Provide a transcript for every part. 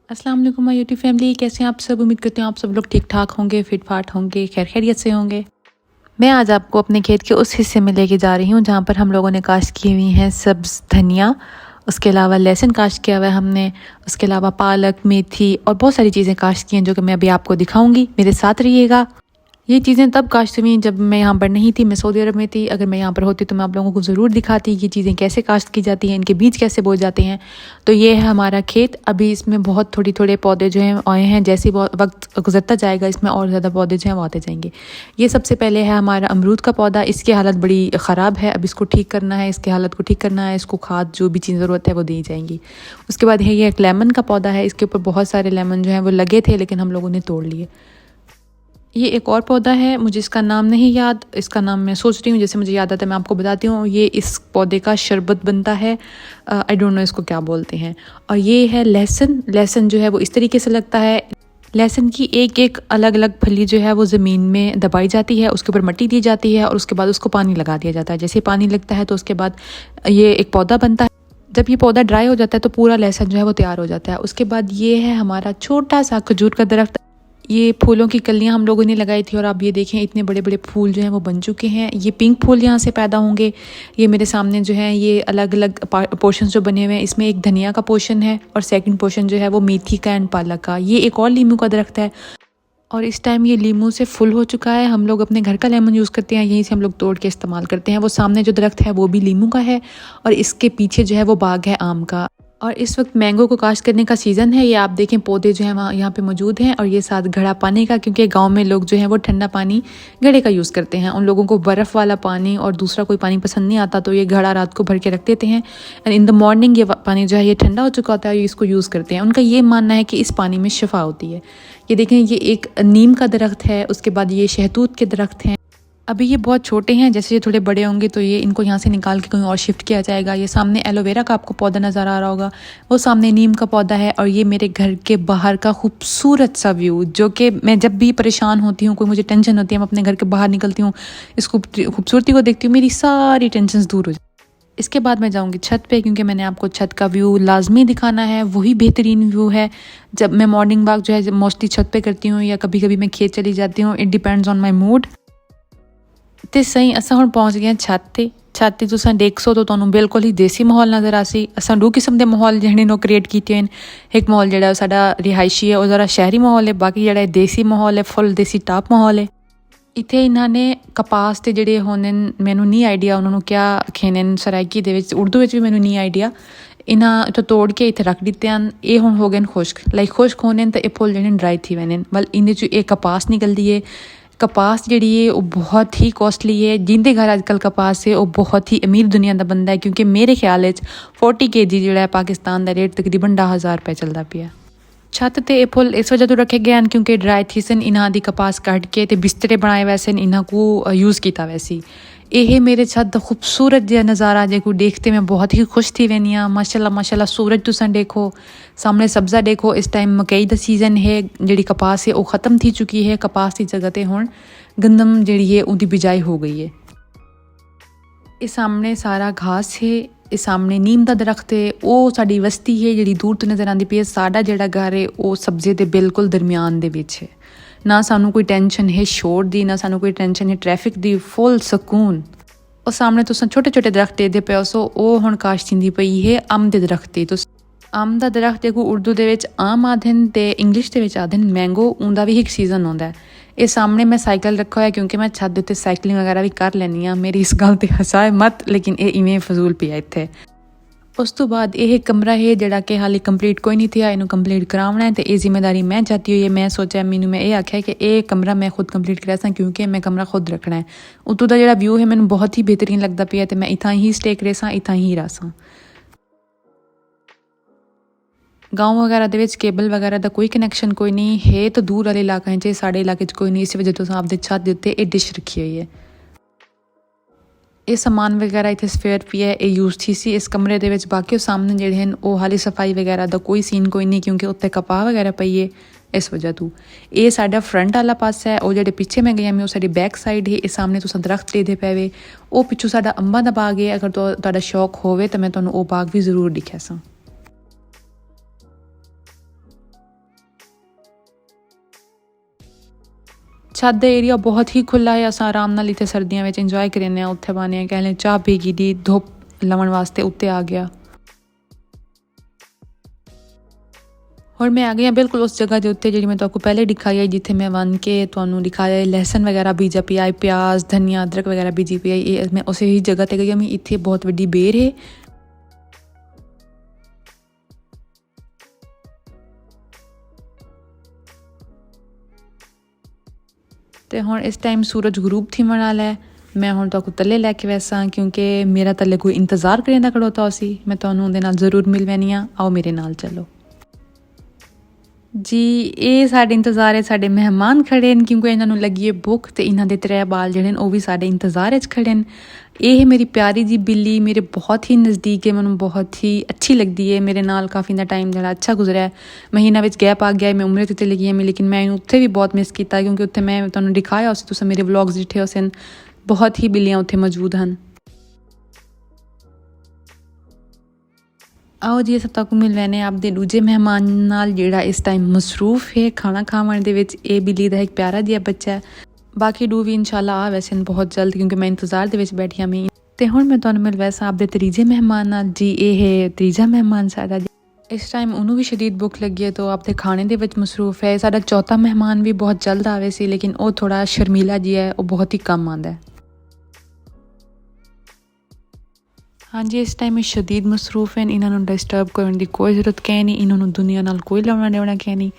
अस्सलाम वालेकुम my YouTube family, कैसे हैं आप सब। उम्मीद करती हूँ आप सब लोग ठीक ठाक होंगे, फिट फाट होंगे, खैर खैरियत से होंगे। मैं आज आपको अपने खेत के उस हिस्से में लेके जा रही हूँ जहाँ पर हम लोगों ने काश्त की हुई हैं सब्ज़ धनिया, उसके अलावा लहसुन काश्त किया हुआ है हमने, उसके अलावा पालक, मेथी और बहुत सारी चीज़ें काश्त की हैं जो कि मैं अभी आपको दिखाऊंगी। मेरे साथ रहिएगा। ये चीज़ें तब काश्त हुई जब मैं यहाँ पर नहीं थी, मैं सऊदी अरब में थी। अगर मैं यहाँ पर होती तो मैं आप लोगों को ज़रूर दिखाती ये चीज़ें कैसे काश्त की जाती हैं, इनके बीज कैसे बोए जाते हैं। तो ये है हमारा खेत। अभी इसमें बहुत थोड़े थोड़े पौधे जो हैं आए हैं, जैसे वक्त गुजरता जाएगा इसमें और ज़्यादा पौधे जो हैं वो आते जाएंगे। ये सबसे पहले है हमारा अमरूद का पौधा। इसकी हालत बड़ी ख़राब है, अब इसको ठीक करना है, इसकी हालत को ठीक करना है, इसको खाद जो भी चीज़ ज़रूरत है वो दी जाएंगी। उसके बाद है ये एक लेमन का पौधा है। इसके ऊपर बहुत सारे लेमन जो हैं वो लगे थे लेकिन हम लोगों ने तोड़ लिए। ये एक और पौधा है, मुझे इसका नाम नहीं याद, इसका नाम मैं सोच रही हूँ, जैसे मुझे याद आता है मैं आपको बताती हूँ। ये इस पौधे का शरबत बनता है, आई डोंट नो इसको क्या बोलते हैं। और ये है लहसुन। लहसुन जो है वो इस तरीके से लगता है। लहसुन की एक एक अलग अलग फली जो है वो ज़मीन में दबाई जाती है, उसके ऊपर मिट्टी दी जाती है और उसके बाद उसको पानी लगा दिया जाता है। जैसे पानी लगता है तो उसके बाद ये एक पौधा बनता है। जब ये पौधा ड्राई हो जाता है तो पूरा लहसुन जो है वो तैयार हो जाता है। उसके बाद ये है हमारा छोटा सा खजूर का दरख्त। ये फूलों की कलियां हम लोगों ने लगाई थी और आप ये देखें इतने बड़े बड़े फूल जो हैं वो बन चुके हैं। ये पिंक फूल यहाँ से पैदा होंगे। ये मेरे सामने जो है ये अलग अलग पोर्शंस जो बने हुए हैं, इसमें एक धनिया का पोर्शन है और सेकंड पोर्शन जो है वो मेथी का एंड पालक का। ये एक और लीमू का दरख्त है और इस टाइम ये लीमू से फुल हो चुका है। हम लोग अपने घर का लेमन यूज़ करते हैं, यहीं से हम लोग तोड़ के इस्तेमाल करते हैं। वो सामने जो दरख्त है वो भी लीमू का है और इसके पीछे जो है वो बाग है आम का। और इस वक्त मैंगो को काश्त करने का सीज़न है। ये आप देखें पौधे जो हैं वहाँ यहाँ पे मौजूद हैं और ये साथ घड़ा पानी का, क्योंकि गांव में लोग जो हैं वो ठंडा पानी घड़े का यूज़ करते हैं। उन लोगों को बर्फ़ वाला पानी और दूसरा कोई पानी पसंद नहीं आता, तो ये घड़ा रात को भर के रख देते हैं एंड इन द मॉर्निंग ये पानी जो है ये ठंडा हो चुका होता है, ये इसको यूज़ करते हैं। उनका ये मानना है कि इस पानी में शिफा होती है। ये देखें ये एक नीम का दरख्त है, उसके बाद ये शहतूत के दरख्त हैं। अभी ये बहुत छोटे हैं, जैसे ये थोड़े बड़े होंगे तो ये इनको यहाँ से निकाल के कहीं और शिफ्ट किया जाएगा। ये सामने एलोवेरा का आपको पौधा नज़र आ रहा होगा, वो सामने नीम का पौधा है। और ये मेरे घर के बाहर का खूबसूरत सा व्यू, जो कि मैं जब भी परेशान होती हूँ, कोई मुझे टेंशन होती है, मैं अपने घर के बाहर निकलती हूँ, इस खूबसूरती को देखती हूँ, मेरी सारी टेंशन दूर हो जाती है। इसके बाद मैं जाऊँगी छत पे, क्योंकि मैंने आपको छत का व्यू लाजमी दिखाना है, वही बेहतरीन व्यू है। जब मैं मॉर्निंग वॉक जो है मोस्टली छत पे करती हूँ या कभी कभी मैं खेत चली जाती हूँ, it depends on my mood. तो सही असां हुण पहुंच गए छत ते। छत ते तुसां देखसो तो तुहानूं बिल्कुल ही देसी माहौल नज़र आसी। असां दो किस्म के माहौल जिहड़े नो क्रिएट कीते हैं। एक माहौल जिहड़ा साडा रिहायशी है, वो ज़रा शहरी माहौल है, बाकी जिहड़ा देसी माहौल है फुल देसी टॉप माहौल है। इत्थे इन्हां ने कपास ते जिहड़े होंदे मैनूं नहीं आइडिया उन्होंने क्या खेने सराइकी दे विच, उर्दू विच भी मैनूं नहीं आइडिया। इन्हां इत्थों तोड़ के इत्थे रख दित्ते हैं। ये हुण हो गए खुश्क, लाइक खुश्क होने तो ये फुल जिहड़े ड्राई थी वैने मतलब इहदे च ये कपास निकलदी है। कपास जिहड़ी है वो बहुत ही कॉस्टली है। जिंदे घर अजकल कपास है वो बहुत ही अमीर दुनिया का बंदा है, क्योंकि मेरे ख्याल 40 kg जिहड़ा है पाकिस्तान का रेट तकरीबन 10,000 रुपये चलता पिया। छत ते ये फुल इस वजह तो रखे गए हैं क्योंकि ड्राई थी सन, इन्हां दी कपास कट के ते बिस्तरे बनाए वैसे इन्हां को यूज़ किया वैसी। ये मेरे छत का खूबसूरत जहा नज़ारा जो देखते मैं बहुत ही खुश थी वैनी हाँ। माशाल्लाह माशाल्लाह सूरज तुसां देखो, सामने सब्ज़ा देखो। इस टाइम मकई का सीज़न है, जी कपास है वो ख़त्म थी चुकी है। कपास की जगह पर हुण गंदम जी है उनकी बिजाई हो गई है। इस सामने सारा घास है, इस सामने नीम का दरख्त है, वो साड़ी बस्ती है जी दूर तो नज़र आती पई है। साडा जिहड़ा घर है वो सब्ज़े के बिल्कुल दरम्यान दे विच है। ना सानू कोई टेंशन है शोर दी, ना सानू कोई टेंशन है ट्रैफिक दी, फुल सकून। और सामने तुसां छोटे छोटे दरख्त देखदे पे सो वो हुण काश्त थींदी पई है अम दे दरख्त दी। तो अम का दरख्त जो उर्दू दे विच आम आखदे ते इंग्लिश दे विच आखदे मैंगो, उनका भी एक सीज़न आउंदा है। ये सामने मैं साइकिल रखा हुआ है क्योंकि मैं छत उत्ते साइकिलिंग वगैरह भी कर लैनी हाँ। मेरी इस गल ते हसाए मत, लेकिन ये इवें फजूल पिया इत्थे। उस तो बाद यह कमरा है जिहड़ा कि हाले कंप्लीट कोई नहीं था, इनू कंप्लीट करावना है तो ये जिम्मेदारी मैं चाहती हुई है। मैं सोचा मैनू मैं ये आख्या कि ये कमरा मैं खुद कंप्लीट करा सा, क्योंकि मैं कमरा खुद रखना है। उतों का जिहड़ा व्यू है मैनू बहुत ही बेहतरीन लगता पिया तो मैं इत्थां ही स्टे करे सा, इत्थां ही रह सा। गाँव वगैरह दे विच केबल वगैरह का कोई कनैक्शन कोई नहीं है, तो दूर वाले इलाके च साढ़े इलाके कोई नहीं। इस वजह तो आपदे छत दे उत्ते ये डिश रखी हुई है। ये समान वगैरह इतने स्फेयर पिया ये यूज़ थी सी इस कमरे दे विच। बाकी सामने जिहड़े हैं वो हाली सफाई वगैरह का कोई सीन कोई नहीं, क्योंकि उत्ते कपाह वगैरह पई है इस वजह तो। ये साडा फ्रंट वाला पासा है, वो जिहड़े पिछे मैं गई मैं वो साडी बैक साइड है। इस सामने तुसां दरख्त देखदे पे वो पिछू साडा अंबां दा बाग है। अगर तुहाडा शौक होवे तो मैं तुहानूं वो बाग भी जरूर दिखा सा। छत का एरिया बहुत ही खुला है। अस आराम नाल इत्थे सर्दियों में इंजॉय करें। उत्थे पाने कह लें चाह पी गई दी धुप लवन वास्ते उत्ते आ गया। और मैं आ गई बिल्कुल उस जगह के उत्ते जी मैं तो पहले दिखाई है जिथे मैं वन के तो दिखाया लहसन वगैरह बीजा पी आई, प्याज धनिया अदरक वगैरह बीजी पी आई। मैं उस ही जगह ते गई। मैं इत्थे बहुत वड्डी बेर है। तो हुण इस टाइम सूरज गरूब थी वाला है। मैं हुण तो तले लैके वैसा क्योंकि मेरा तले कोई इंतज़ार करें खड़ोता सी। मैं तो उहदे नाल जरूर मिल वैनी हाँ। आओ मेरे नाल चलो जी। ये साडे इंतज़ार है साडे मेहमान खड़े हैं क्योंकि इन्होंने लगी है भुख। तो इन्हों के 3 बाल जोड़े वो भी साडे इंतज़ार खड़े हैं। ये है मेरी प्यारी जी बिल्ली, मेरे बहुत ही नज़दीक है, मैं बहुत ही अच्छी लगती है। मेरे नाल काफ़ी टाइम जरा अच्छा गुजरा है। महीना में गैप आ गया है, मैं उम्र ते चली गई है लेकिन मैं उत्थे भी बहुत मिस किया क्योंकि उत्थे मैं तुहानूं दिखाया उस तुसीं मेरे व्लॉग्स दिखे उस बहुत ही बिल्लियाँ उत्थे मौजूद हैं। आओ जी सब तक मिल वैने आपके दूजे मेहमान नाल जिहड़ा इस टाइम मसरूफ है खाना खावन दे विच। ये बिल्ली का एक प्यारा जिहा बच्चा है। बाकी डू भी इंशाल्लाह आ वैसे बहुत जल्द क्योंकि मैं इंतज़ार दे विच बैठी हाँ। मैं तो हुण मैं तुहानूं मिल वैसा आपके तीजे मेहमान नाल जी। ये है तीजा मेहमान साडा जी। इस टाइम उन्होंने भी शदीद भुख लगी है तो आपके खाने के विच मसरूफ है। साडा चौथा मेहमान भी बहुत जल्द आवे सी लेकिन वो थोड़ा शर्मीला जी है, वो बहुत ही कम आंदा है। हाँ जी इस टाइम शदीद मसरूफ हैं। इन्होंने डिस्टर्ब करने की कोई जरूरत कह नहीं। इन्होंने दुनिया नाल कोई लेना देना कह नहीं।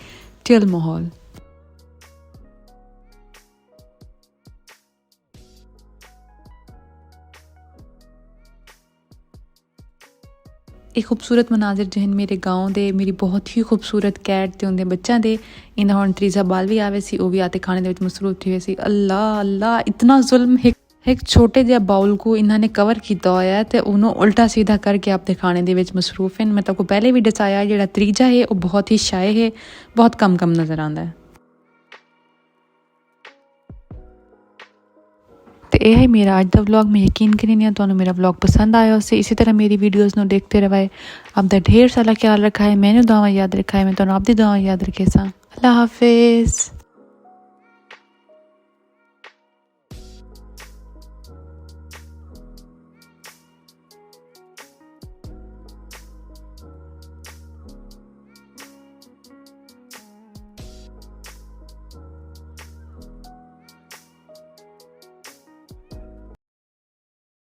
चिल माहौल। एक खूबसूरत मनाजिर जहन मेरे गाँव दे मेरी बहुत ही खूबसूरत कैट ते उनके बच्चों के। इन्हें हुण तीजा बाल भी आवे सी, वो भी आते खाने के मसरूफ थी सी। अल्लाह अल्लाह इतना जुल्म। एक छोटे जे बाउल को इन्होंने कवर किया होया है तो उन्होंने उल्टा सीधा करके आपके खाने के विच मसरूफ हैं। मैं तो पहले भी दसाया जो तीजा है वो बहुत ही शाय है, बहुत कम नज़र आता है। तो यह है मेरा अज का व्लॉग। मैं यकीन करें तो मेरा व्लॉग पसंद आया उससे इसी तरह मेरी वीडियोज़ को देखते रहे। आपका ढेर सारा ख्याल रखा है, मैंने दुआवां याद रखा है, मैं तो आपकी दुआवां याद रखे सा। अल्लाह हाफिज़।